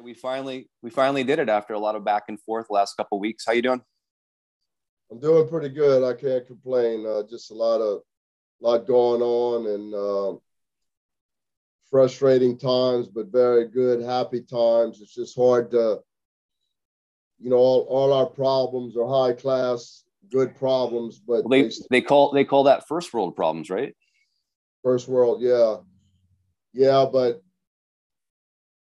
we finally did it after a lot of back and forth last couple of weeks. How you doing? I'm doing pretty good. I can't complain. Just a lot going on, and frustrating times, but very good, happy times. It's just hard to, all our problems are high class, good problems, but well, they call that first world problems, right? First world, yeah, but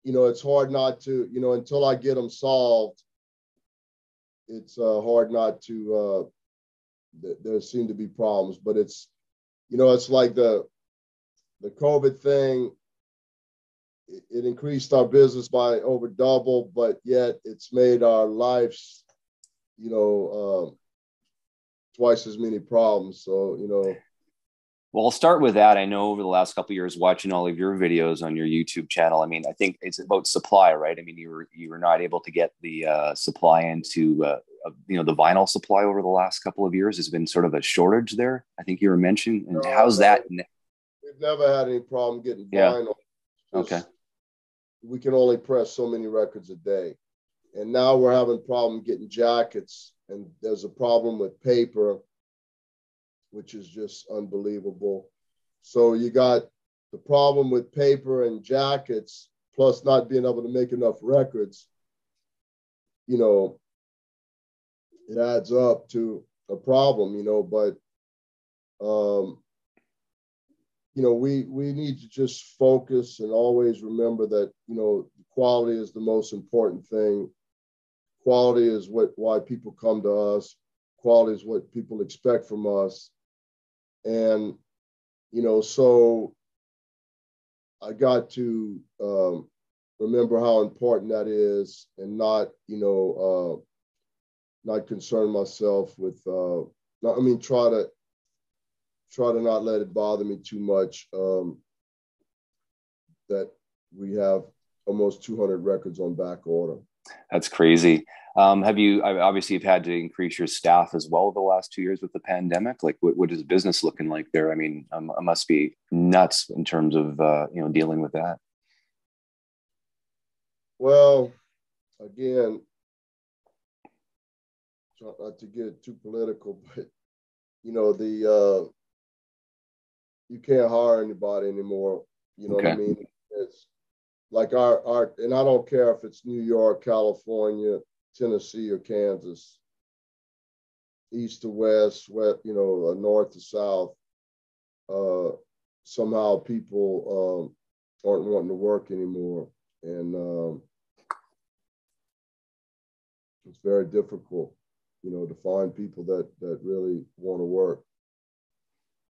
it's hard not to, until I get them solved. It's hard not to. There seem to be problems, but it's like the COVID thing. It increased our business by over double, but yet it's made our lives, twice as many problems. So, Well, I'll start with that. I know over the last couple of years, watching all of your videos on your YouTube channel, I mean, I think it's about supply, right? I mean, you were not able to get the supply into, the vinyl supply over the last couple of years. Has been sort of a shortage there. I think you were mentioning. And how's that? We've never had any problem getting vinyl. Okay. We can only press so many records a day. And now we're having a problem getting jackets, and there's a problem with paper, which is just unbelievable. So you got the problem with paper and jackets, plus not being able to make enough records. It adds up to a problem, but we need to just focus and always remember that, quality is the most important thing. Quality is why people come to us. Quality is what people expect from us. And, so I got to remember how important that is, and not, not concern myself with, try to not let it bother me too much, that we have almost 200 records on back order. That's crazy. Obviously you've had to increase your staff as well the last 2 years with the pandemic. Like what is business looking like there? I mean, it must be nuts in terms of, dealing with that. Well, again, try not to get too political, but, you can't hire anybody anymore. You know what I mean? It's like our, and I don't care if it's New York, California, Tennessee, or Kansas, east to west, north to south. Somehow people aren't wanting to work anymore, and it's very difficult, to find people that really want to work.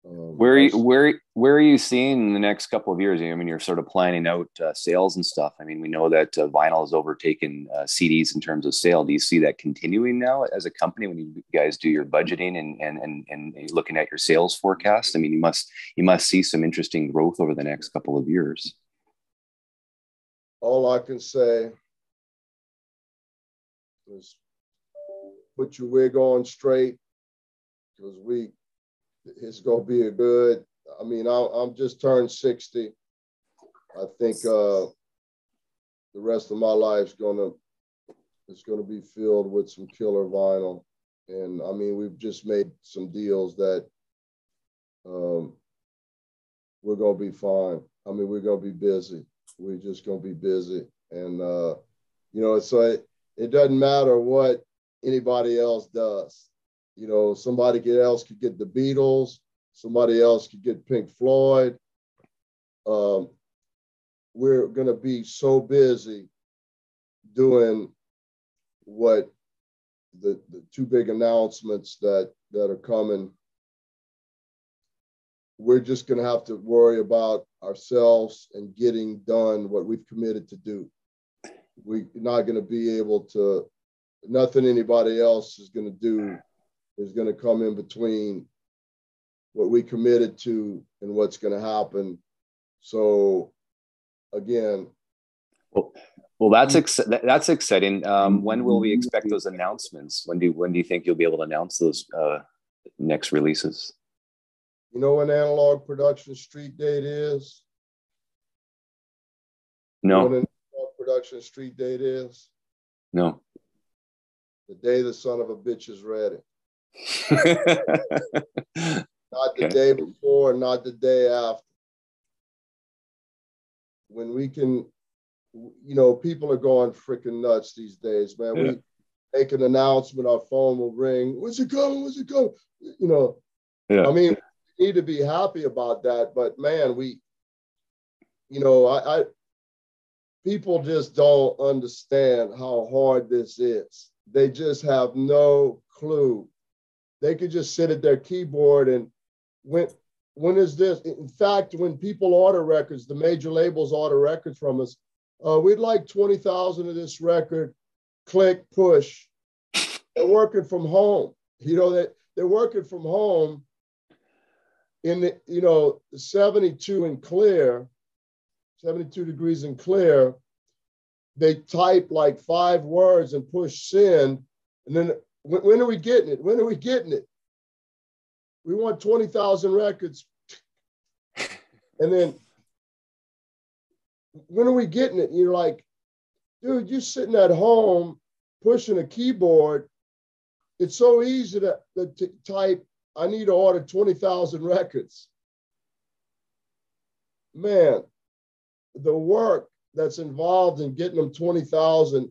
Where are you seeing in the next couple of years? I mean, you're sort of planning out sales and stuff. I mean, we know that vinyl has overtaken CDs in terms of sale. Do you see that continuing now as a company when you guys do your budgeting and looking at your sales forecast? I mean, you must see some interesting growth over the next couple of years. All I can say is put your wig on straight, because it's going to be a good, I'm just turned 60. I think the rest of my life is going to be filled with some killer vinyl. And we've just made some deals that we're going to be fine. We're going to be busy. We're just going to be busy. And, so it doesn't matter what anybody else does. Somebody else could get the Beatles. Somebody else could get Pink Floyd. We're going to be so busy doing what the two big announcements that are coming. We're just going to have to worry about ourselves and getting done what we've committed to do. We're not going to be able to, nothing anybody else is going to do is going to come in between what we committed to and what's going to happen. So again. Well, that's exciting. When will we expect those announcements? When do you think you'll be able to announce those next releases? You know when Analogue Productions street date is? No. You know when Analogue production street date is? No. The day the son of a bitch is ready. Not the Okay. day before, not the day after. When we can, you know, people are going freaking nuts these days, man. Yeah. We make an announcement, our phone will ring. When's it coming? When's it coming? You know, Yeah. I mean, we need to be happy about that. But man, you know, I people just don't understand how hard this is. They just have no clue. They could just sit at their keyboard and when is this? In fact, when people order records, the major labels order records from us, we'd like 20,000 of this record, click, push. They're working from home. You know, they're working from home in the, you know, 72 and clear, 72 degrees and clear. They type like 5 words and push send. And then when are we getting it? When are we getting it? We want 20,000 records. And then when are we getting it? You're like, dude, you're sitting at home pushing a keyboard. It's so easy to type, I need to order 20,000 records. Man, the work that's involved in getting them 20,000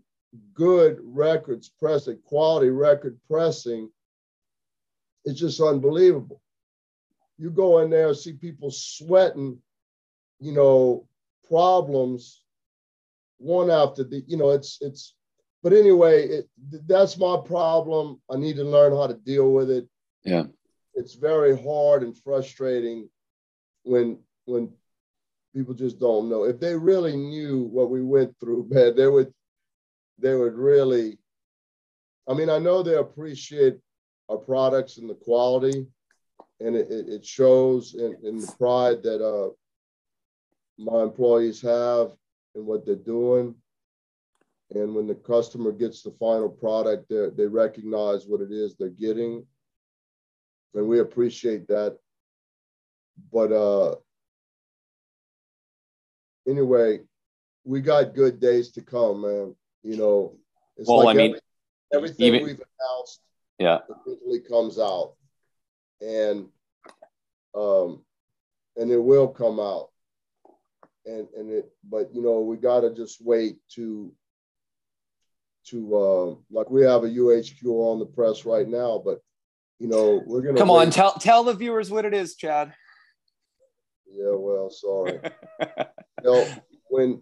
good records pressing, quality record pressing, it's just unbelievable. You go in there and see people sweating, you know, problems one after the, you know, but anyway, that's my problem. I need to learn how to deal with it. Yeah. It's very hard and frustrating when people just don't know. If they really knew what we went through, man, they would really, I mean, I know they appreciate our products and the quality, and it shows in the pride that my employees have in what they're doing. And when the customer gets the final product, they recognize what it is they're getting. And we appreciate that. But anyway, we got good days to come, man. You know, it's well, like I mean, everything even, we've announced eventually comes out. And it will come out. But you know, we gotta just wait to like we have a UHQR on the press right now, but you know, we're gonna come on, tell the viewers what it is, Chad. Yeah, well, sorry. You know, when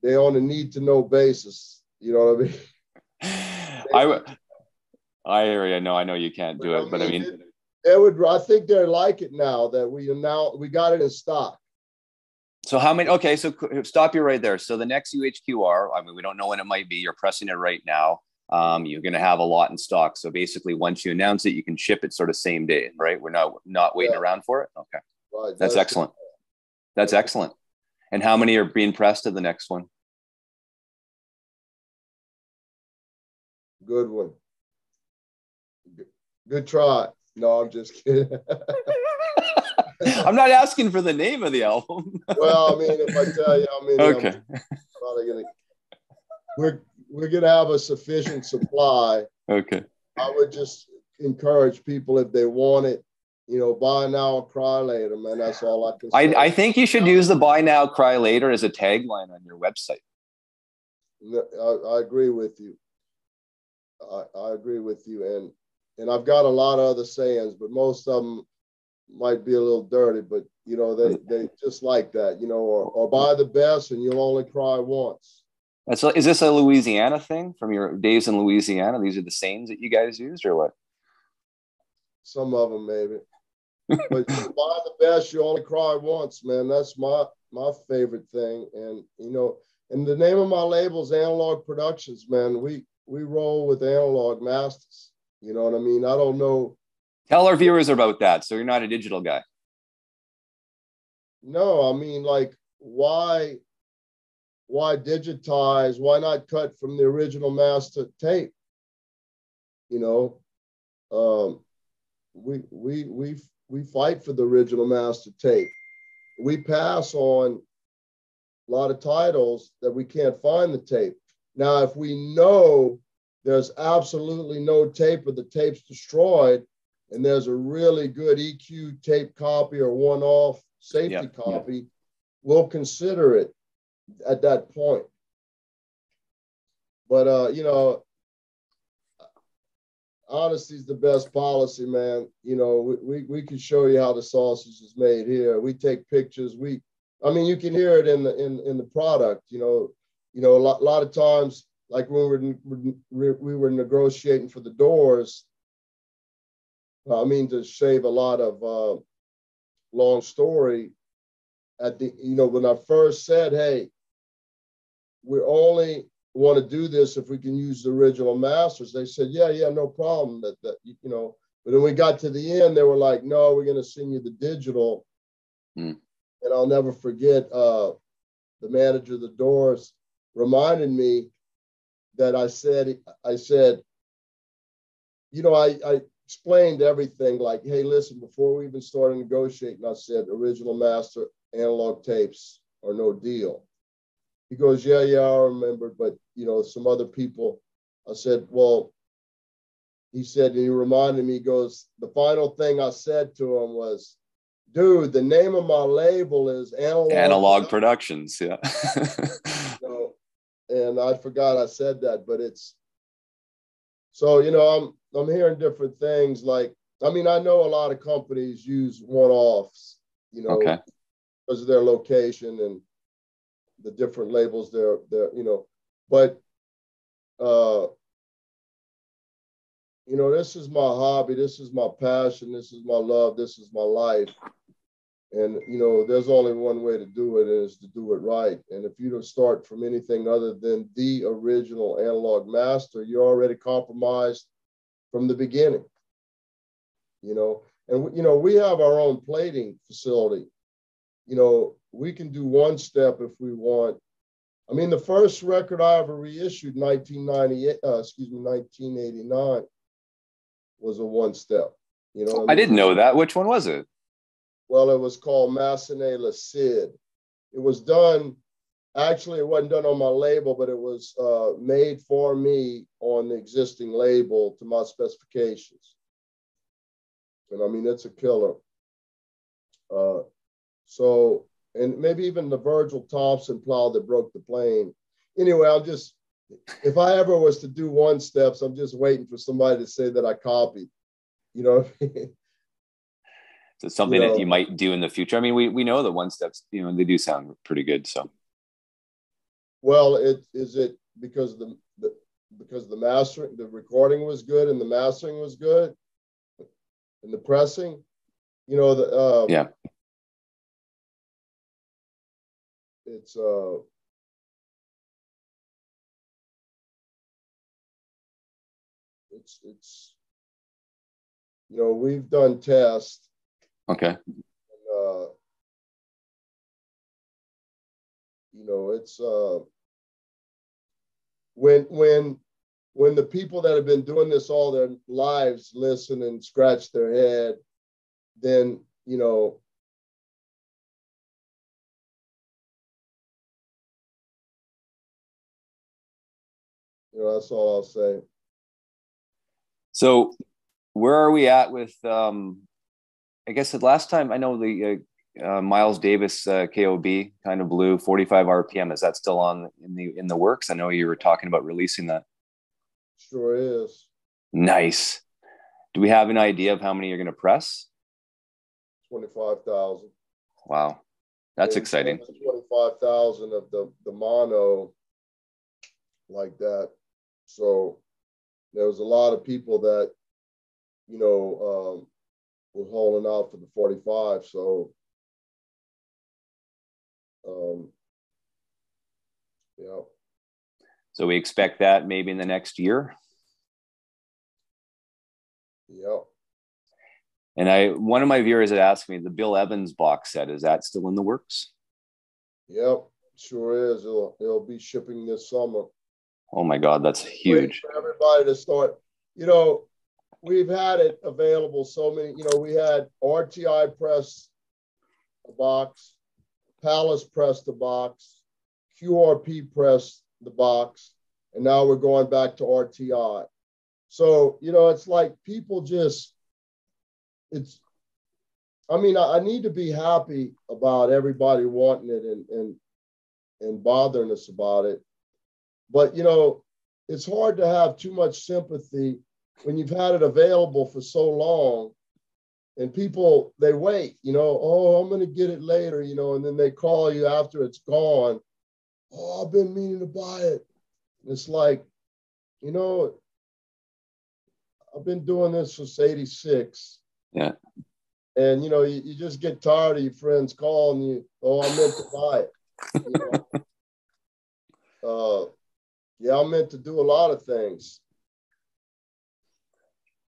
they on a need to know basis, you know what I mean? I hear you. No, I know you can't do it, but I mean, I think they like it now that we got it in stock. So how many? Okay, so stop you right there. So the next UHQR, I mean, we don't know when it might be. You're pressing it right now. You're going to have a lot in stock. So basically, once you announce it, you can ship it sort of same day, right? We're not waiting around for it. Okay, right, that's excellent. That's excellent. And how many are being pressed to the next one? Good one. Good try. No, I'm just kidding. I'm not asking for the name of the album. Well, I mean, if I tell you how many, okay, we're gonna have a sufficient supply. Okay. I would just encourage people, if they want it, you know, buy now or cry later, man. That's all I can say. I think you should use the buy now, cry later as a tagline on your website. I agree with you. I agree with you, and I've got a lot of other sayings, but most of them might be a little dirty, but you know, they just like that, you know, or buy the best and you'll only cry once. Is this a Louisiana thing from your days in Louisiana? These are the sayings that you guys used, or what? Some of them maybe. But buy the best, you only cry once, man. That's my favorite thing. And you know, and the name of my label is Analogue Productions, man. We roll with analog masters. You know what I mean? I don't know. Tell our viewers about that. So you're not a digital guy. No, I mean, like, why digitize? Why not cut from the original master tape? You know, we fight for the original master tape. We pass on lot of titles that we can't find the tape. Now, if we know there's absolutely no tape or the tape's destroyed, and there's a really good EQ tape copy or one-off safety copy, we'll consider it at that point. But, you know, honesty is the best policy, man. You know, we can show you how the sausage is made here. We take pictures. I mean, you can hear it in the product. You know, a lot of times, like when we were negotiating for the doors. I mean, to save a lot of long story. You know, when I first said, hey, we only want to do this if we can use the original masters, they said, yeah, no problem. That you know, but then we got to the end, they were like, no, we're going to send you the digital. And I'll never forget the manager of the doors reminded me that I said, you know, I explained everything like, hey, listen, before we even started negotiating, I said, original master analog tapes are no deal. He goes, yeah, I remember, but, you know, some other people. I said, well, he said, and he reminded me, he goes, the final thing I said to him was, dude, the name of my label is Analogue Productions. Yeah. You know, and I forgot I said that, but it's, so, you know, I'm hearing different things. Like, I mean, I know a lot of companies use one-offs, you know, because of their location and the different labels they're you know, but you know, this is my hobby, this is my passion, this is my love, this is my life. And, you know, there's only one way to do it, and is to do it right. And if you don't start from anything other than the original analog master, you're already compromised from the beginning, you know. And, you know, we have our own plating facility. You know, we can do one step if we want. I mean, the first record I ever reissued, 1989, was a one step. You know, I didn't know that. Which one was it? Well, it was called Massenet Le Cid. It was done, actually, it wasn't done on my label, but it was made for me on the existing label to my specifications. And I mean, it's a killer. So, and maybe even the Virgil Thompson plow that broke the plane. Anyway, if I ever was to do one steps, I'm just waiting for somebody to say that I copied, you know. So it's something that you might do in the future. I mean, we know the one steps, you know, they do sound pretty good. So, well, is it because the mastering, the recording was good and the mastering was good, and the pressing, you know, it's you know, we've done tests. Okay. And, you know, it's when the people that have been doing this all their lives listen and scratch their head, then, you know, that's all I'll say. So where are we at with, I guess the last time I know the Miles Davis KOB kind of blew 45 RPM. Is that still on in the works? I know you were talking about releasing that. Sure is. Nice. Do we have an idea of how many you're going to press? 25,000. Wow. That's exciting. 25,000 of the mono like that. So there was a lot of people that, you know, was holding out for the 45. So, yeah. So we expect that maybe in the next year. Yeah. And one of my viewers had asked me, the Bill Evans box set, is that still in the works? Yep, sure is. It'll be shipping this summer. Oh my God, that's huge. For everybody to start, you know, we've had it available so many, you know, we had RTI press a box, Palace pressed a box, QRP pressed the box, and now we're going back to RTI. So, you know, it's like people just, I mean, I need to be happy about everybody wanting it and bothering us about it. But, you know, it's hard to have too much sympathy when you've had it available for so long, and people, they wait, you know, oh, I'm going to get it later, you know, and then they call you after it's gone. Oh, I've been meaning to buy it. It's like, you know, I've been doing this since '86. Yeah. And, you know, you just get tired of your friends calling you, oh, I meant to buy it. You know? Yeah, I meant to do a lot of things.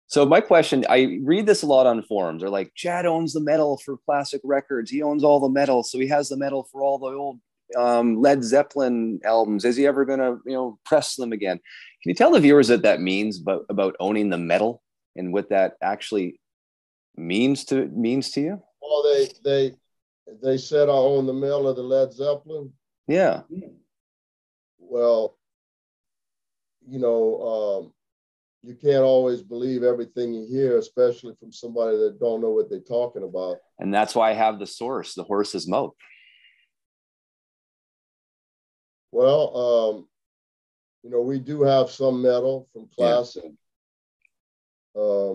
So my question, I read this a lot on forums. They're like, Chad owns the metal for classic records. He owns all the metal. So he has the metal for all the old Led Zeppelin albums. Is he ever going to, you know, press them again? Can you tell the viewers what that means about owning the metal and what that actually means to you? Well, they said I own the metal of the Led Zeppelin. Yeah. Well, you know, you can't always believe everything you hear, especially from somebody that don't know what they're talking about. And that's why I have the source, the horse's mouth. Well, you know, we do have some metal from classic. Yeah.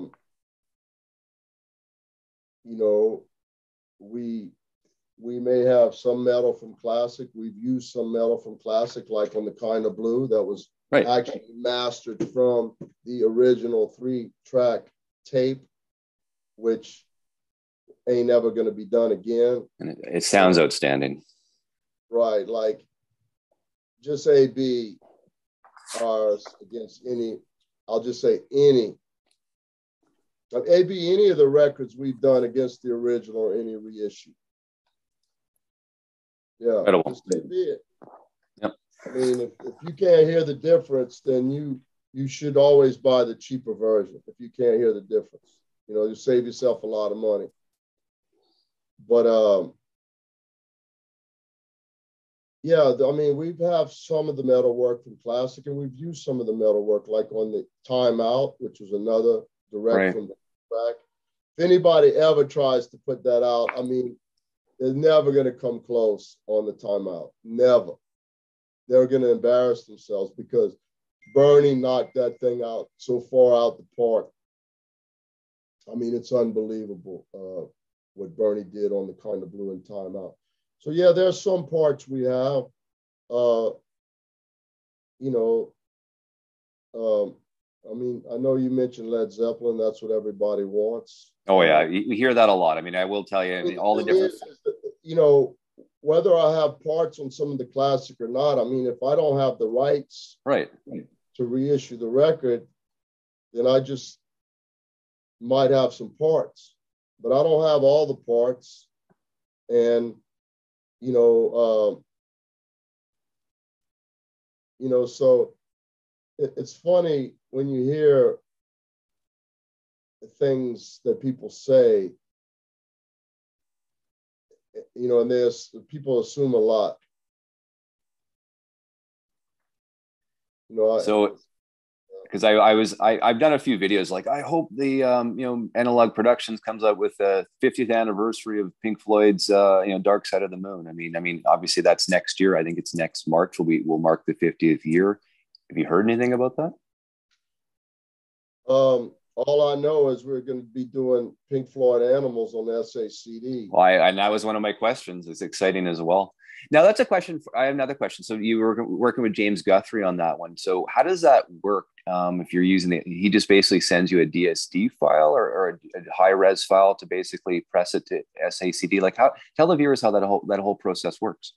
You know, we may have some metal from classic. We've used some metal from classic, like on the Kind of Blue, that was actually mastered from the original 3-track tape, which ain't ever going to be done again. And it sounds outstanding. Right. Like just AB ours against any, I'll just say any. AB, any of the records we've done against the original or any reissue. Yeah. Incredible. Just AB it. Yep. I mean, if you can't hear the difference, then you should always buy the cheaper version if you can't hear the difference. You know, you save yourself a lot of money. But yeah, I mean, we have some of the metal work from classic, and we've used some of the metal work, like on the Time Out, which was another direct from the track. If anybody ever tries to put that out, I mean, they're never going to come close on the Time Out. Never. They're going to embarrass themselves because Bernie knocked that thing out so far out the park. I mean, it's unbelievable what Bernie did on the Kind of Blue and Time Out. So yeah, there's some parts we have. You know, I mean, I know you mentioned Led Zeppelin. That's what everybody wants. Oh yeah, you hear that a lot. I mean, I will tell you, I mean, all the different. You know, whether I have parts on some of the classic or not, I mean, if I don't have the rights to reissue the record, then I just might have some parts, but I don't have all the parts. And you know, so it's funny when you hear the things that people say, you know, and people assume a lot. You know, because I've done a few videos, like I hope the you know, Analogue Productions comes up with the 50th anniversary of Pink Floyd's you know, Dark Side of the Moon. I mean obviously that's next year. I think it's next March. We'll mark the 50th year. Have you heard anything about that? All I know is we're going to be doing Pink Floyd Animals on SACD. Well, and that was one of my questions. It's exciting as well. Now that's a question. I have another question. So you were working with James Guthrie on that one. So how does that work? If you're using it, he just basically sends you a DSD file or a high res file to basically press it to SACD. Like, how? Tell the viewers how that whole process works.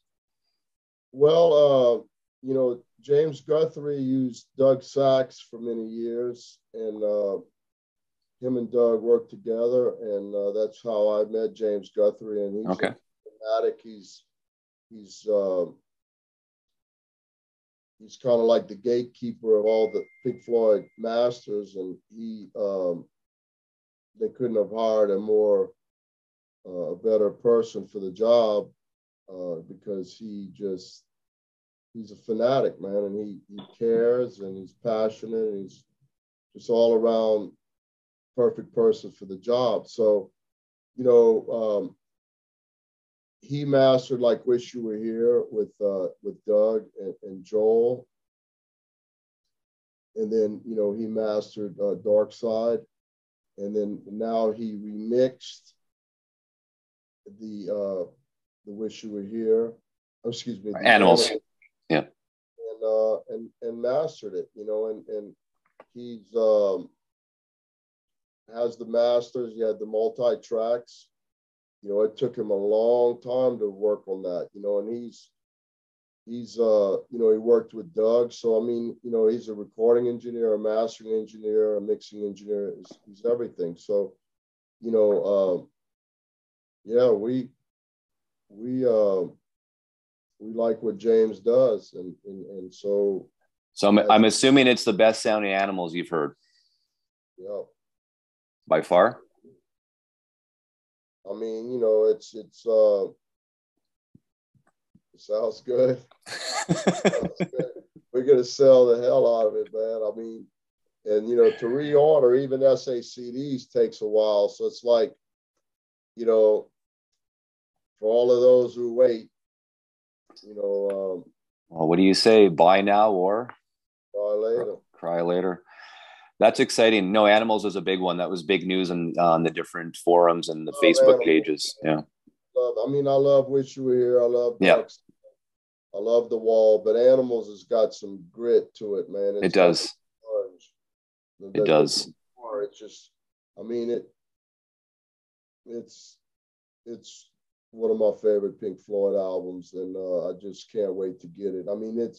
Well, you know, James Guthrie used Doug Sachs for many years, and him and Doug worked together, and that's how I met James Guthrie. And he's fanatic. He's kind of like the gatekeeper of all the Pink Floyd masters, and they couldn't have hired a better person for the job because he just he's a fanatic, man, and he cares, and he's passionate, and he's just all around perfect person for the job. So, you know, he mastered like "Wish You Were Here" with Doug and Joel, and then you know he mastered "Dark Side," and then now he remixed the "Wish You Were Here." Oh, excuse me, Animals. Yeah. And mastered it, you know, and he's has the masters. He had the multi-tracks. You know, it took him a long time to work on that, you know, and he's you know, he worked with Doug. So, I mean, you know, he's a recording engineer, a mastering engineer, a mixing engineer. He's everything. So, you know, yeah, we like what James does. And so. So I'm assuming it's the best sounding Animals you've heard. Yeah. By far? I mean, you know, it sounds good. We're gonna sell the hell out of it, man. I mean, and you know, to reorder even SACDs takes a while. So it's like, you know, for all of those who wait, you know. Well, what do you say? Buy now or cry later. Cry later. That's exciting. No, Animals was a big one. That was big news on the different forums and the Facebook pages. Yeah. I mean, I love "Wish You Were Here." I love Ducks. I love The Wall, but Animals has got some grit to it, man. It does. It does. It's just, I mean, it's one of my favorite Pink Floyd albums, and I just can't wait to get it. I mean,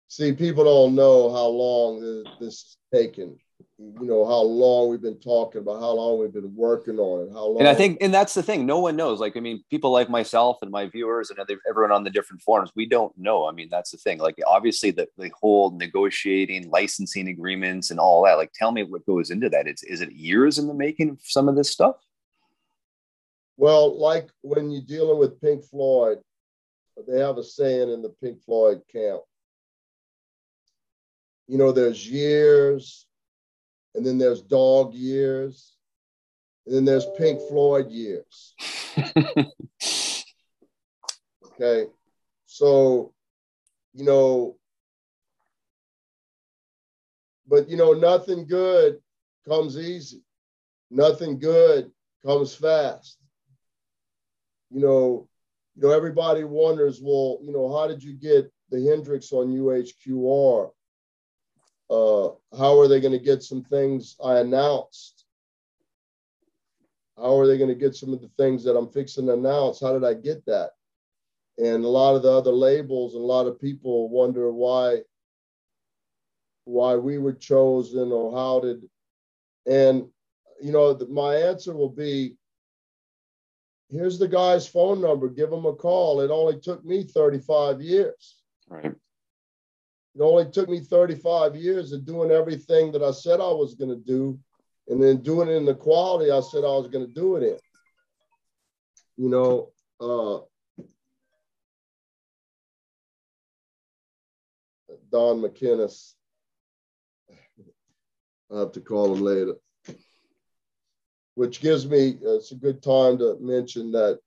see, people don't know how long this has taken. You know, how long we've been talking about, how long we've been working on it, how long. And I think, and that's the thing, no one knows. Like, I mean, people like myself and my viewers and everyone on the different forums, we don't know. I mean, that's the thing. Like, obviously the whole negotiating, licensing agreements and all that, like, tell me what goes into that. Is it years in the making of some of this stuff? Well, like when you're dealing with Pink Floyd, they have a saying in the Pink Floyd camp. You know, there's years, and then there's dog years, and then there's Pink Floyd years. Okay. So, you know, but, you know, nothing good comes easy. Nothing good comes fast. You know, everybody wonders, well, you know, how did you get the Hendrix on UHQR? How are they going to get some things I announced? How are they going to get some of the things that I'm fixing to announce? How did I get that? And a lot of the other labels and a lot of people wonder why we were chosen or how did, and, you know, my answer will be, here's the guy's phone number, give him a call. It only took me 35 years. Right. It only took me 35 years of doing everything that I said I was going to do, and then doing it in the quality I said I was going to do it in. You know, Don McInnes, I'll have to call him later, which gives me, it's a good time to mention that,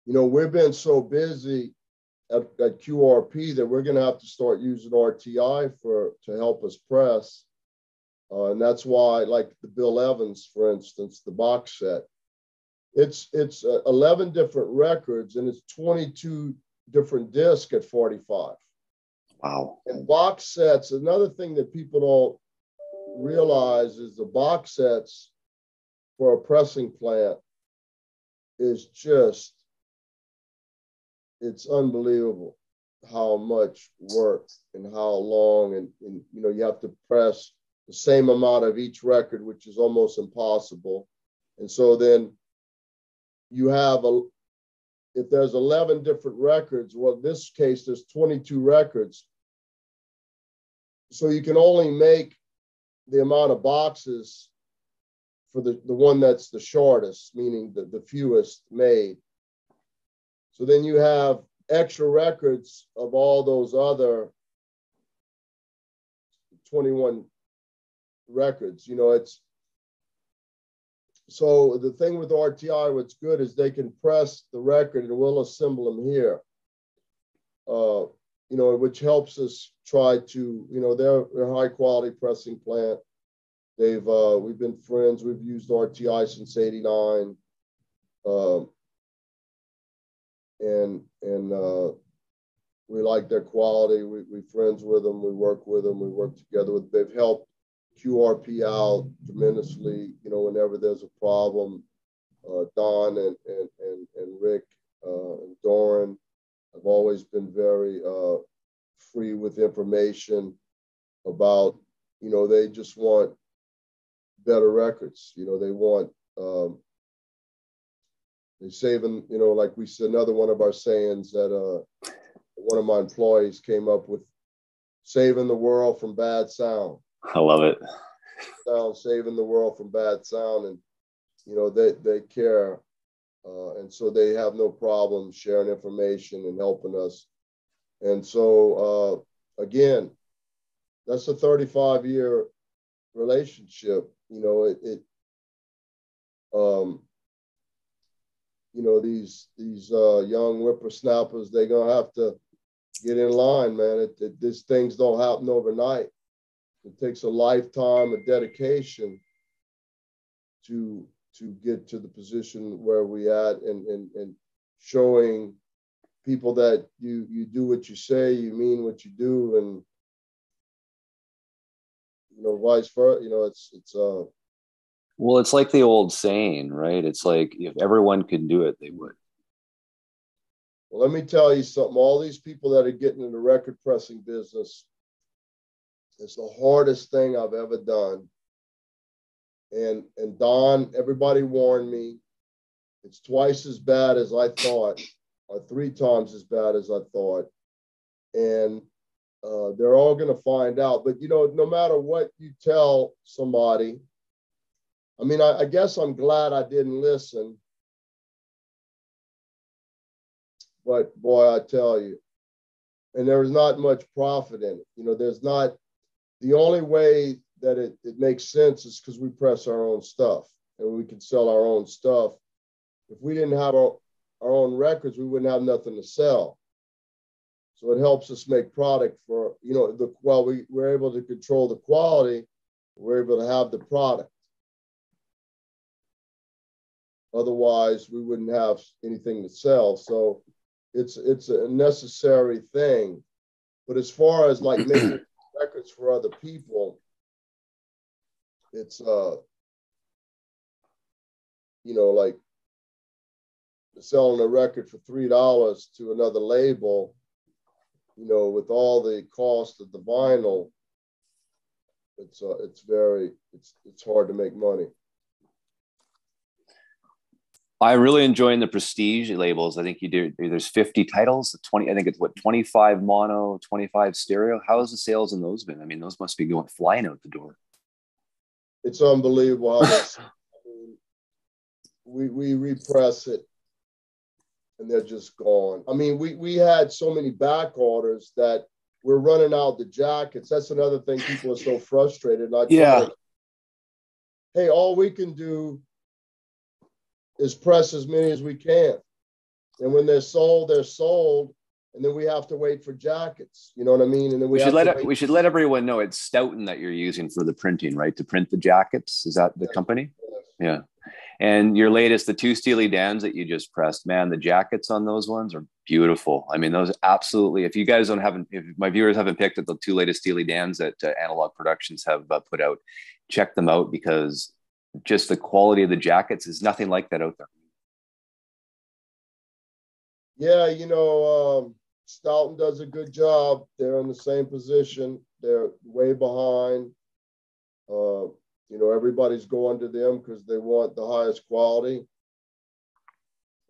you know, we've been so busy at QRP that we're going to have to start using RTI to help us press. And that's why, like the Bill Evans, for instance, the box set, it's 11 different records and it's 22 different discs at 45. Wow. And box sets, another thing that people don't realize is the box sets for a pressing plant is just, it's unbelievable how much work and how long, and you know, you have to press the same amount of each record, which is almost impossible. And so then you have if there's 11 different records, well, in this case, there's 22 records. So you can only make the amount of boxes for the one that's the shortest, meaning the fewest made. So then you have extra records of all those other 21 records. You know, it's, so the thing with RTI, what's good is they can press the record and we'll assemble them here. You know, which helps us try to, you know, they're a high quality pressing plant. We've been friends. We've used RTI since '89. We like their quality. We're friends with them. We work with them. We work together with, they've helped QRP out tremendously, you know, whenever there's a problem. Don and Rick and Doran have always been very free with information about, you know, they just want better records. You know, they want, they're saving, you know, like we said, another one of our sayings that one of my employees came up with, saving the world from bad sound. I love it. Saving the world from bad sound. And, you know, they care. And so they have no problem sharing information and helping us. And so, again, that's a 35-year relationship. You know, you know, these young whippersnappers, they're going to have to get in line, man. These things don't happen overnight. It takes a lifetime of dedication to get to the position where we at, and showing people that you do what you say, you mean what you do, and, you know, vice versa. You know, it's well, it's like the old saying, right? It's like if everyone could do it, they would. Well, let me tell you something. All these people that are getting in the record pressing business, it's the hardest thing I've ever done. And Don, everybody warned me, it's twice as bad as I thought, or 3 times as bad as I thought. And they're all going to find out. But, you know, no matter what you tell somebody, I mean, I guess I'm glad I didn't listen. But boy, I tell you, and there was not much profit in it. You know, there's not, the only way that it makes sense is because we press our own stuff and we can sell our own stuff. If we didn't have our own records, we wouldn't have nothing to sell. So it helps us make product for, you know, while we're able to control the quality, we're able to have the product. Otherwise, we wouldn't have anything to sell. So it's a necessary thing. But as far as like making records for other people, it's you know, like selling a record for $3 to another label, you know, with all the cost of the vinyl, it's hard to make money. I'm really enjoying the prestige labels. I think you do. There's 50 titles, 20. I think it's what, 25 mono, 25 stereo. How has the sales in those been? I mean, those must be going flying out the door. It's unbelievable how this, I mean, we repress it and they're just gone. I mean, we had so many back orders that we're running out the jackets. That's another thing. People are so frustrated. Yeah. Hey, all we can do is press as many as we can. And when they're sold, they're sold. And then we have to wait for jackets. You know what I mean? And then we should let everyone know it's Stoughton that you're using for the printing, right? To print the jackets. Is that the company? Yes. Yeah. And your latest, the 2 Steely Dans that you just pressed, man, the jackets on those ones are beautiful. I mean, those absolutely, if you guys if my viewers haven't picked up the 2 latest Steely Dans that Analogue Productions have put out, check them out, because just the quality of the jackets is nothing like that out there. Yeah, you know, Stoughton does a good job. They're in the same position. They're way behind. You know, everybody's going to them because they want the highest quality.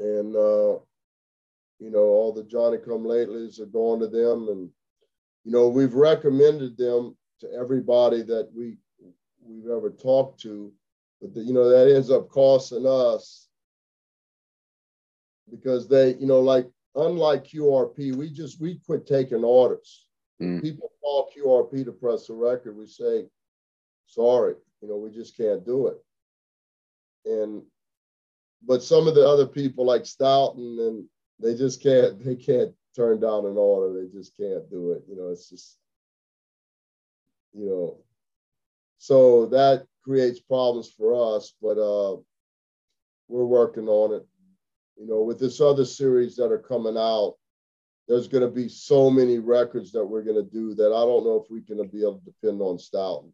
And, you know, all the Johnny-come-latelys are going to them. And, you know, we've recommended them to everybody that we've ever talked to. But, you know, that ends up costing us, because they, you know, like unlike QRP, we quit taking orders. When people call QRP to press a record, we say, sorry, we just can't do it. But some of the other people like Stoughton, and they can't turn down an order. They just can't do it. It's just, so that creates problems for us, but we're working on it. With this other series that are coming out, there's going to be so many records that we're going to do that I don't know if we're going to be able to depend on Stoughton,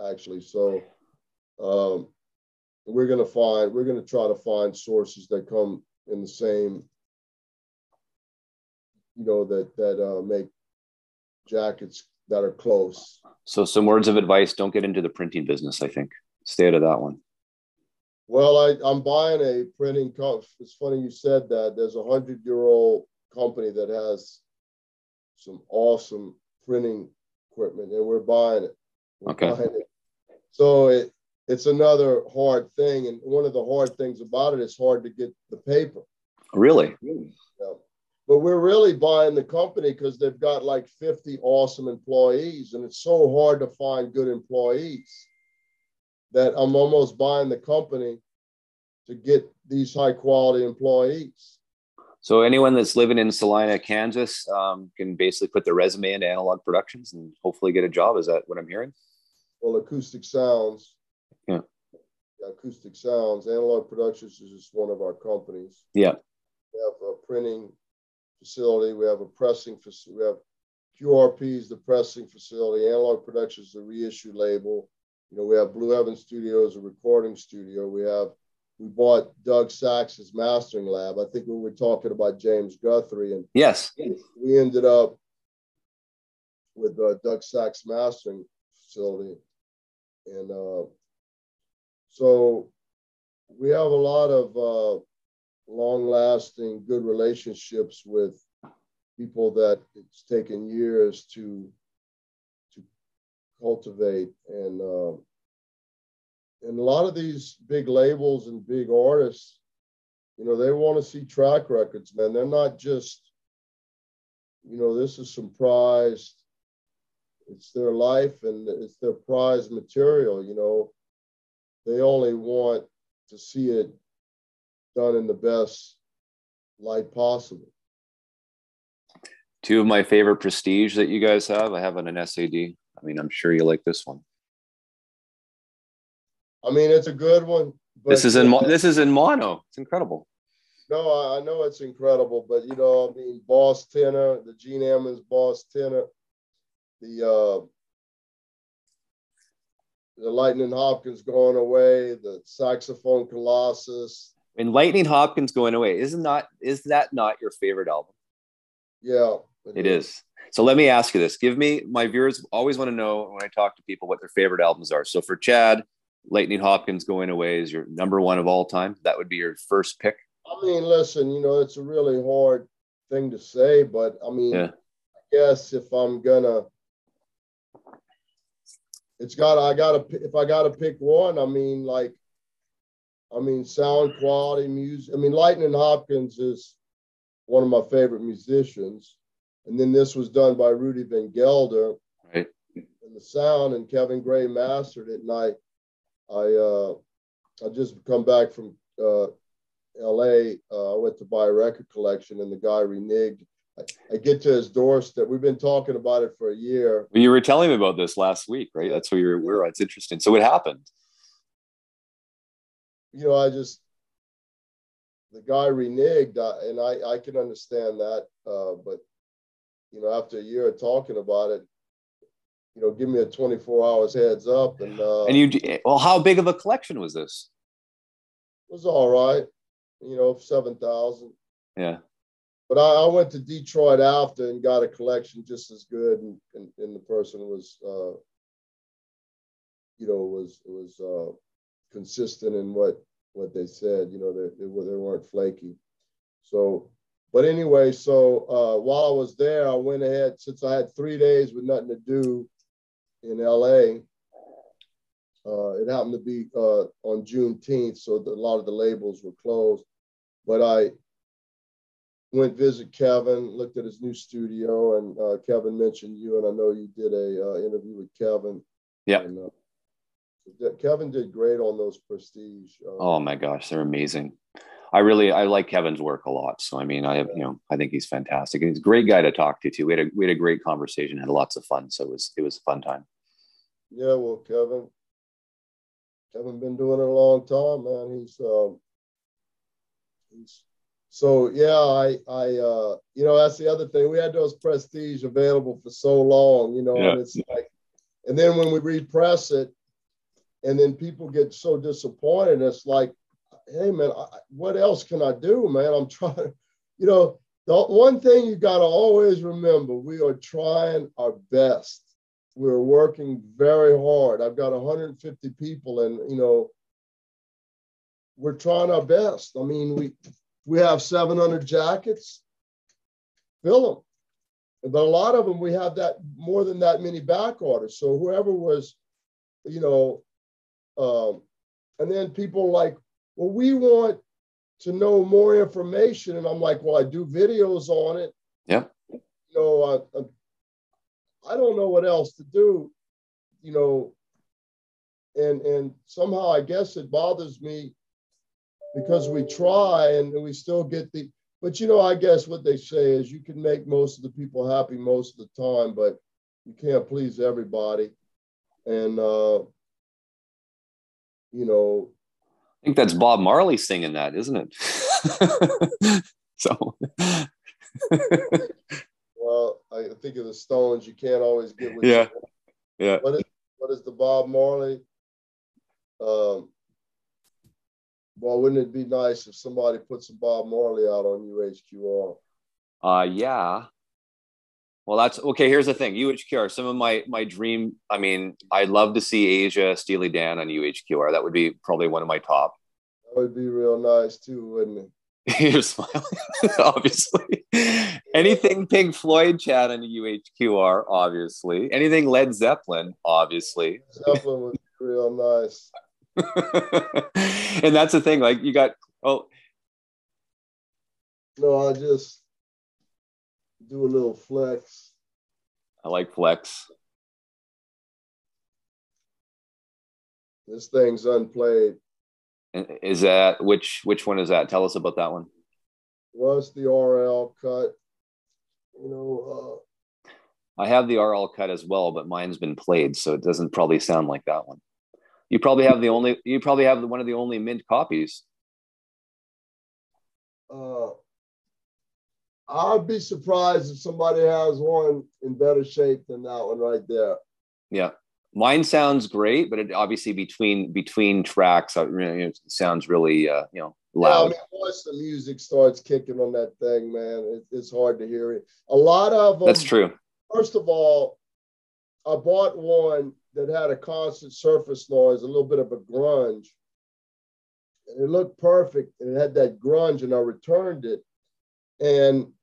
actually. So we're going to try to find sources that come in the same, that make jackets that are close. So some words of advice: don't get into the printing business. I think stay out of that one. Well, I'm buying a printing company. It's funny you said that. There's a 100-year-old company that has some awesome printing equipment, and we're buying it. Buying it. So it's another hard thing, and one of the hard things about it is hard to get the paper. Really? Yeah. But we're really buying the company because they've got like 50 awesome employees, and it's so hard to find good employees that I'm almost buying the company to get these high quality employees. So anyone that's living in Salina, Kansas, can basically put their resume into Analogue Productions and hopefully get a job. Is that what I'm hearing? Well, Acoustic Sounds. Yeah. Acoustic Sounds. Analogue Productions is just one of our companies. Yeah. We have a printing facility. We have a pressing facility. We have QRP's the pressing facility. Analogue Productions, the reissue label. We have Blue Heaven Studios, a recording studio. We bought Doug Sax's mastering lab. I think we were talking about James Guthrie, and yes, we ended up with Doug Sax mastering facility, and so we have a lot of long-lasting, good relationships with people that it's taken years to cultivate, and a lot of these big labels and big artists, they want to see track records, man. They're not just, this is some prized, it's their life and it's their prized material, They only want to see it done in the best light possible. Two of my favorite Prestige that you guys have, I have on an SAD. I mean, I'm sure you like this one. I mean, it's a good one. But, this is in mono. It's incredible. No, I know it's incredible, but Boss tenor, the Gene Ammons Boss tenor, the Lightning Hopkins going away, the saxophone Colossus. And Lightning Hopkins going away, is that not your favorite album? Yeah, it is. So let me ask you this. My viewers always want to know when I talk to people what their favorite albums are. So for Chad, Lightning Hopkins going away is your number one of all time. That would be your first pick. I mean, listen, it's a really hard thing to say, but I mean, I guess if I'm gonna, if I gotta pick one, I mean, sound quality, music. I mean, Lightning Hopkins is one of my favorite musicians. And then this was done by Rudy Van Gelder. Right. And the sound, and Kevin Gray mastered it. And I just come back from LA. I went to buy a record collection, and the guy reneged. I get to his doorstep. We've been talking about it for a year. Well, you were telling me about this last week, right? That's what you were. It's interesting. So what happened? The guy reneged, and I can understand that. But after a year of talking about it, give me a 24 hours heads up. And how big of a collection was this? It was all right, 7,000. Yeah. But I went to Detroit after and got a collection just as good, and the person was, was consistent in what they said. They weren't flaky. So, but anyway, while I was there, I went ahead, since I had 3 days with nothing to do in LA. It happened to be on Juneteenth, so a lot of the labels were closed. But went visit Kevin, looked at his new studio, and Kevin mentioned you, and I know you did a interview with Kevin. Yeah. And, Kevin did great on those Prestige. Oh my gosh, they're amazing. I like Kevin's work a lot. So I mean, I think he's fantastic, and he's a great guy to talk to too. We had a great conversation, had lots of fun. So it was a fun time. Yeah, well, Kevin been doing it a long time, man. He's so yeah. That's the other thing. We had those Prestige available for so long, Yeah. and it's like, and then when we repress it, and then people get so disappointed, it's like, hey man, what else can I do, man? I'm trying, the one thing you got to always remember, we are trying our best. We're working very hard. I've got 150 people, and we're trying our best. I mean, we have 700 jackets, fill them. But a lot of them, we have that more than that many back orders. So whoever was, and then people like, well, we want to know more information. And I'm like, well, I do videos on it. Yeah. I don't know what else to do, and somehow I guess it bothers me because we try and we still get but I guess what they say is you can make most of the people happy most of the time, but you can't please everybody. And, I think that's Bob Marley singing that, isn't it? So. Well, I think of the Stones. You can't always get what yeah. you want. Yeah. What is the Bob Marley? Well, wouldn't it be nice if somebody put some Bob Marley out on UHQR? Yeah. Well, that's okay. Here's the thing. UHQR, some of my dream. I mean, I'd love to see Asia, Steely Dan on UHQR. That would be probably one of my top. That would be real nice too, wouldn't it? You're smiling, obviously. Anything Pink Floyd, Chad, on UHQR, obviously. Anything Led Zeppelin, obviously. Zeppelin would be real nice. And that's the thing. Like you got, no, I just do a little flex. I like flex. This thing's unplayed. Is that which one is that? Tell us about that one. Well, it's the RL cut. I have the RL cut as well, but mine's been played, so it doesn't probably sound like that one. You probably have one of the only mint copies. I'd be surprised if somebody has one in better shape than that one right there. Yeah. Mine sounds great, but it obviously between tracks, it sounds really, loud. Yeah, I mean, once the music starts kicking on that thing, man, it's hard to hear it. A lot of them. That's true. First of all, I bought one that had a constant surface noise, a little bit of a grunge. And it looked perfect, and it had that grunge, and I returned it. And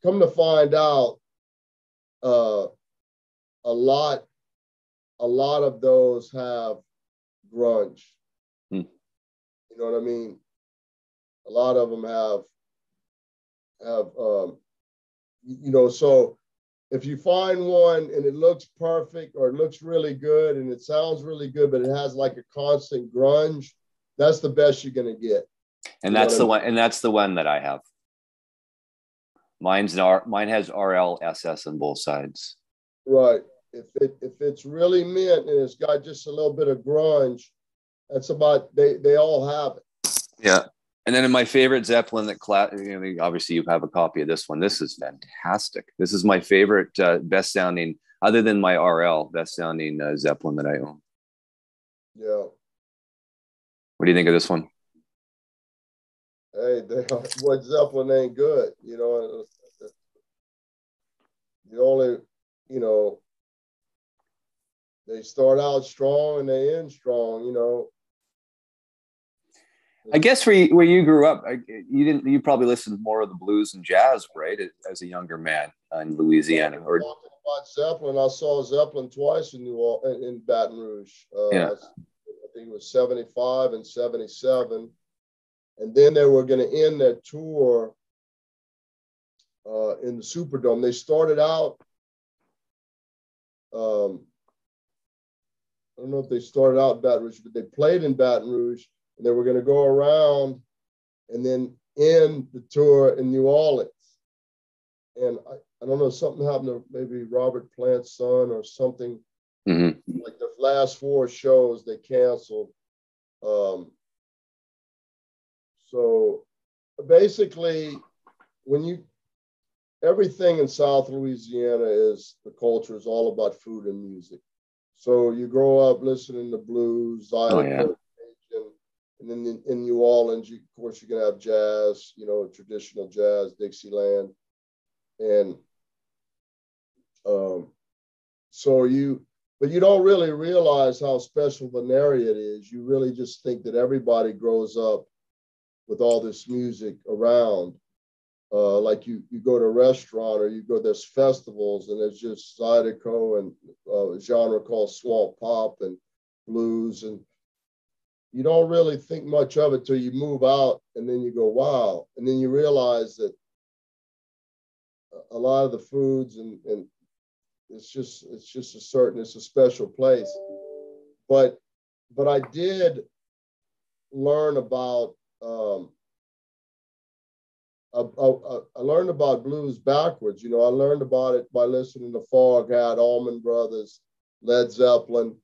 come to find out, a lot of those have grunge. You know what I mean? A lot of them have so if you find one and it looks perfect or it looks really good and it sounds really good, but it has like a constant grunge, that's the best you're going to get. And that's the one, and that's the one that I have. Mine has RL, SS on both sides. Right. If it's really mint and it's got just a little bit of grunge, that's about, they all have it. Yeah. And then in my favorite Zeppelin obviously you have a copy of this one. This is fantastic. This is my favorite, best sounding, other than my RL, best sounding Zeppelin that I own. Yeah. What do you think of this one? Hey, what Zeppelin ain't good, the only, they start out strong and they end strong, I guess where you grew up, you probably listened more of the blues and jazz, right? As a younger man in Louisiana. Or talking about Zeppelin, I saw Zeppelin twice in Baton Rouge. Yeah. I think it was 75 and 77. And then they were going to end their tour in the Superdome. They started out, I don't know if they started out in Baton Rouge, but they played in Baton Rouge, and they were going to go around and then end the tour in New Orleans. And I don't know, something happened to maybe Robert Plant's son or something. Mm-hmm. Like the last 4 shows they canceled. So basically, everything in South Louisiana the culture is all about food and music. So you grow up listening to blues, xylophone, and then in New Orleans, of course, you're gonna have jazz, traditional jazz, Dixieland, and but you don't really realize how special of an area it is. You really just think that everybody grows up with all this music around. Like you go to a restaurant or you go, there's festivals and there's just Zydeco and a genre called swamp pop and blues. And you don't really think much of it till you move out and then you go, wow. And then you realize that a lot of the foods and it's just it's a special place. But I did learn about, I learned about blues backwards. I learned about it by listening to Foghat, Allman Brothers, Led Zeppelin.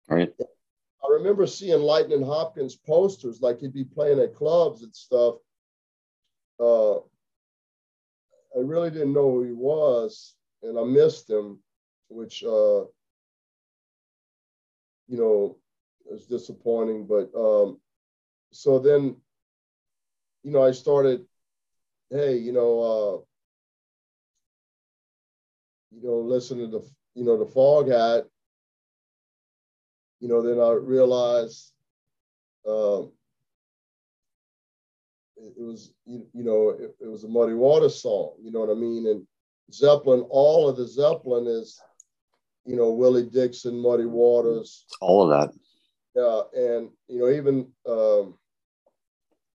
Right. I remember seeing Lighting Hopkins posters, like he'd be playing at clubs and stuff. I really didn't know who he was, and I missed him, which, is disappointing. But so then, I started, hey, listening to the Foghat, then I realized it was it was a Muddy Waters song, you know what I mean? And Zeppelin, all of the Zeppelin is, Willie Dixon, Muddy Waters, all of that. Yeah, and even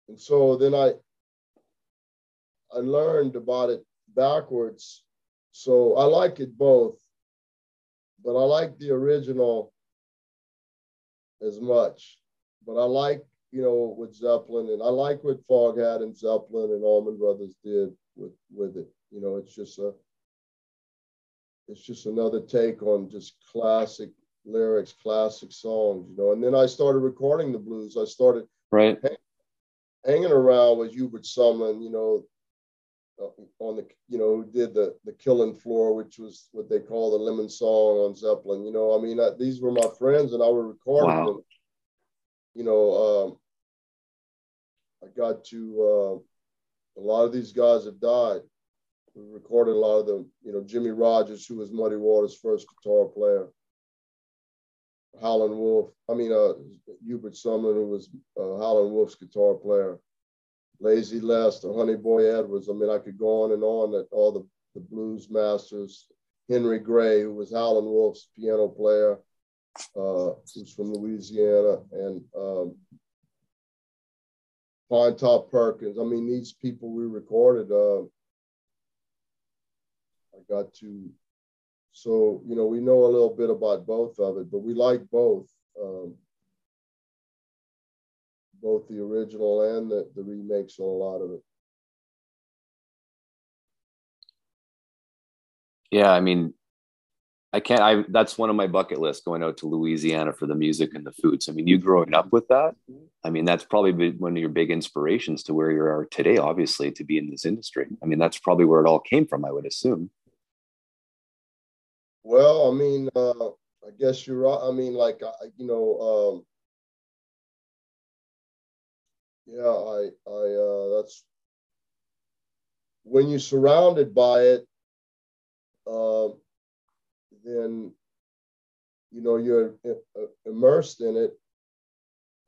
and so then I learned about it backwards. So I like it both, but I like the original as much. But I like, with Zeppelin, and I like what Foghat and Zeppelin and Allman Brothers did with it. It's just another take on just classic lyrics, classic songs, And then I started recording the blues. I started hanging around with Hubert Sumlin, on the, who did the Killing Floor, which was what they call the Lemon Song on Zeppelin. These were my friends, and I would record them. I got to, a lot of these guys have died. We recorded a lot of them, Jimmy Rogers, who was Muddy Waters' first guitar player. Howlin' Wolf, Hubert Sumlin, who was Howlin' Wolf's guitar player. Lazy Lester, Honey Boy Edwards. I could go on and on, that all the blues masters. Henry Gray, who was Howlin' Wolf's piano player, who's from Louisiana, and Pine Top Perkins. These people we recorded, I got to, so, we know a little bit about both of it, but we like both. Both the original and the remakes on a lot of it. Yeah, that's one of my bucket lists, going out to Louisiana for the music and the foods. You growing up with that, that's probably one of your big inspirations to where you are today, obviously, to be in this industry. That's probably where it all came from, I would assume. Well, I guess you're right. Yeah, that's when you're surrounded by it, then, you're immersed in it,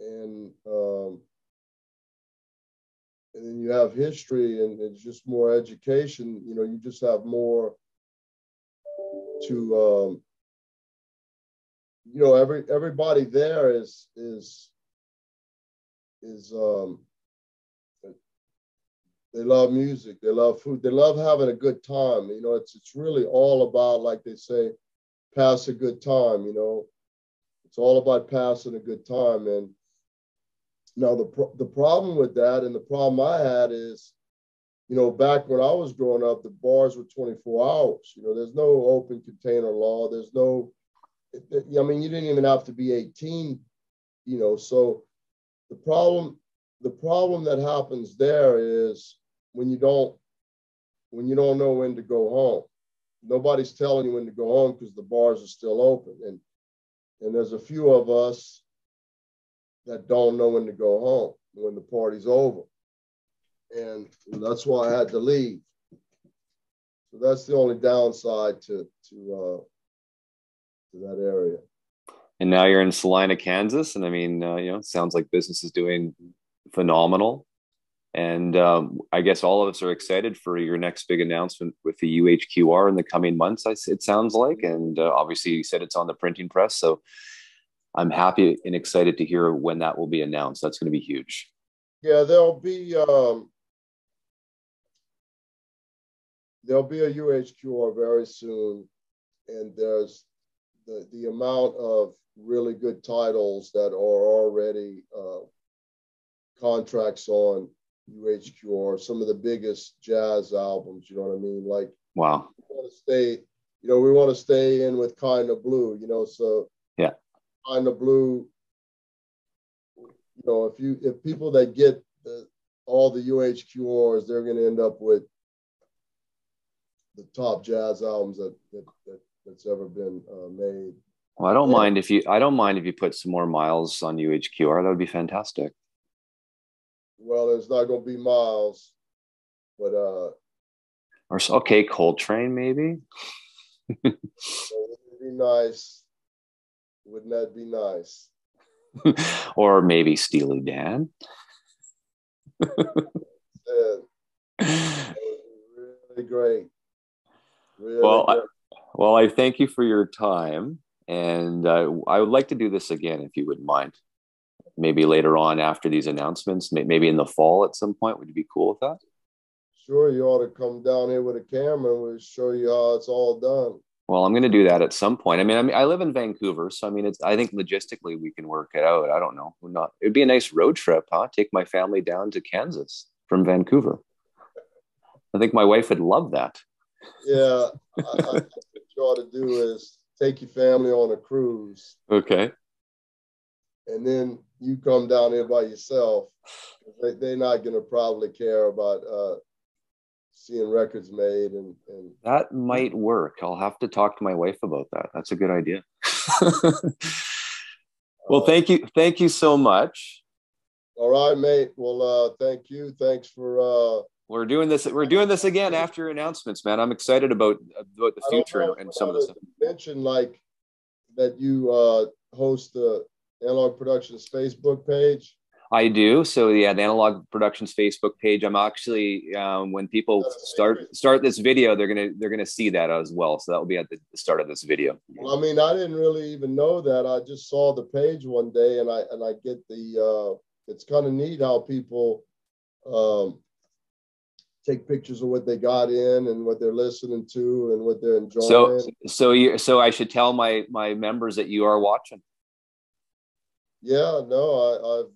and then you have history, and it's just more education. You just have more to, everybody there is They love music. They love food. They love having a good time. You know, it's really all about, like they say, pass a good time. You know, it's all about passing a good time. And now the problem with that, and the problem I had is, you know, back when I was growing up, the bars were 24 hours. You know, there's no open container law. There's no, I mean, you didn't even have to be 18, you know. So the problem that happens there is when you don't know when to go home. Nobody's telling you when to go home because the bars are still open. And there's a few of us that don't know when to go home when the party's over. And that's why I had to leave. So that's the only downside to that area. And now you're in Salina, Kansas, and I mean, you know, it sounds like business is doing phenomenal. And I guess all of us are excited for your next big announcement with the UHQR in the coming months. It sounds like, and obviously you said it's on the printing press, so I'm happy and excited to hear when that will be announced. That's going to be huge. Yeah, there'll be a UHQR very soon, and there's the amount of really good titles that are already contracts on UHQR, some of the biggest jazz albums, you know what I mean? Like, wow. We want to stay in with Kind of Blue, you know, so yeah. Kind of Blue, you know, if people that get all the UHQRs, they're going to end up with the top jazz albums that's ever been made. Well, I don't mind if you put some more miles on UHQR. That would be fantastic. Well, there's not going to be miles, but okay, Coltrane maybe. It would be nice. Wouldn't that be nice? Or maybe Steely Dan. That would be really great. Really well, great. I thank you for your time, and I would like to do this again if you wouldn't mind. Maybe later on after these announcements, maybe in the fall at some point. Would you be cool with that? Sure, you ought to come down here with a camera and we'll show you how it's all done. Well, I'm going to do that at some point. I mean, I live in Vancouver, so I mean, I think logistically we can work it out. I don't know. It'd be a nice road trip, huh? Take my family down to Kansas from Vancouver. I think my wife would love that. Yeah, I think what you ought to do is take your family on a cruise. Okay. And then you come down here by yourself. They're not going to probably care about seeing records made. And that might work. I'll have to talk to my wife about that. That's a good idea. Well, thank you so much. All right, mate. Well, thank you. Thanks for. We're doing this again after your announcements, man. I'm excited about the future and some of the stuff. Mention like that you host the Analogue Productions Facebook page. I do. So yeah, the Analogue Productions Facebook page. I'm actually when people start this video, they're gonna see that as well. So that will be at the start of this video. Well, I mean, I didn't really even know that. I just saw the page one day, and I get the. It's kind of neat how people take pictures of what they got in and what they're listening to and what they're enjoying. So I should tell my members that you are watching. Yeah, no, I've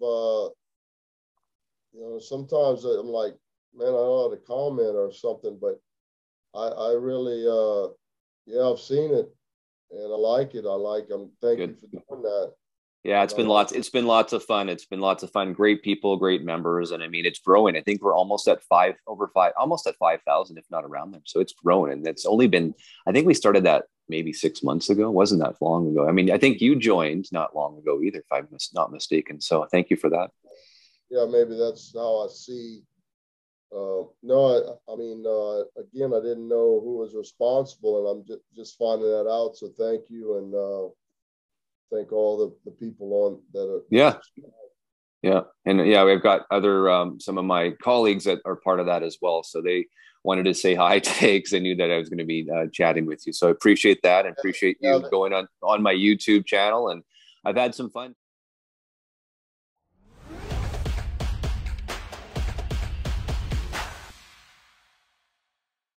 sometimes I'm like, man, I don't know how to comment or something, but I really, I've seen it and I like it. Thank you for doing that. Yeah, it's been lots of fun. It's been lots of fun. Great people, great members. And I mean, it's growing. I think we're almost at 5,000, if not around there. So it's growing. And it's only been, I think we started that maybe 6 months ago. It wasn't that long ago. I mean, I think you joined not long ago either, if I'm not mistaken. So thank you for that. Yeah, maybe that's how I see. Again, I didn't know who was responsible, and I'm just finding that out. So thank you, and thank all the people on that are. Yeah. And yeah, we've got other, some of my colleagues that are part of that as well. So they wanted to say hi today because I knew that I was going to be chatting with you. So I appreciate that and appreciate you going on my YouTube channel. And I've had some fun.